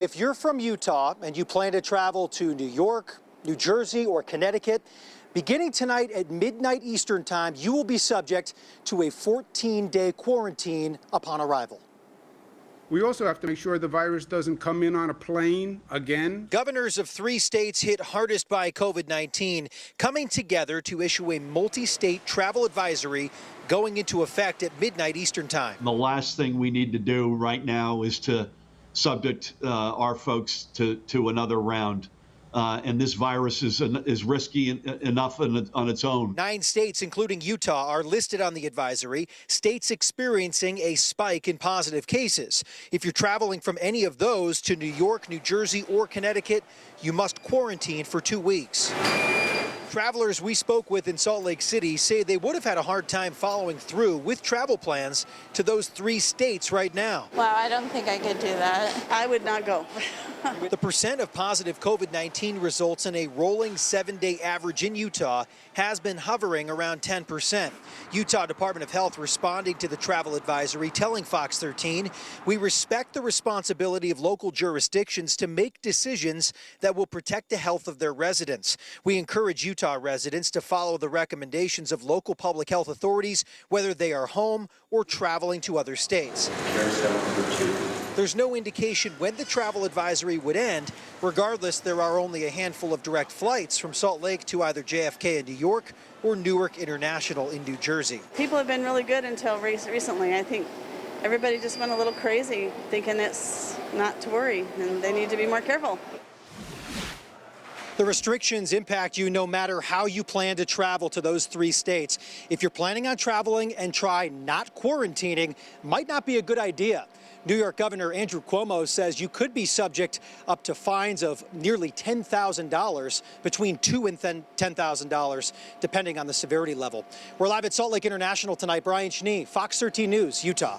If you're from Utah and you plan to travel to New York, New Jersey, or Connecticut, beginning tonight at midnight Eastern time, you will be subject to a 14-day quarantine upon arrival. We also have to make sure the virus doesn't come in on a plane again. Governors of 3 states hit hardest by COVID-19 coming together to issue a multi-state travel advisory going into effect at midnight Eastern time. The last thing we need to do right now is to subject our folks to another round. And this virus is risky enough on its own. 9 states, including Utah, are listed on the advisory, states experiencing a spike in positive cases. If you're traveling from any of those to New York, New Jersey, or Connecticut, you must quarantine for 2 weeks. Travelers we spoke with in Salt Lake City say they would have had a hard time following through with travel plans to those 3 states right now. Wow, I don't think I could do that. I would not go. The percent of positive COVID-19 results in a rolling 7-day average in Utah has been hovering around 10%. Utah Department of Health responding to the travel advisory, telling Fox 13, we respect the responsibility of local jurisdictions to make decisions that will protect the health of their residents. We encourage Utah residents to follow the recommendations of local public health authorities, whether they are home or traveling to other states. There's no indication when the travel advisory would end. Regardless, there are only a handful of direct flights from Salt Lake to either JFK in New York or Newark International in New Jersey. People have been really good until recently. I think everybody just went a little crazy thinking it's not to worry, and they need to be more careful. The restrictions impact you no matter how you plan to travel to those 3 states. If you're planning on traveling and try not quarantining, might not be a good idea. New York Governor Andrew Cuomo says you could be subject up to fines of nearly $10,000, between $2,000 and $10,000, depending on the severity level. We're live at Salt Lake International tonight. Brian Schnee, Fox 13 News, Utah.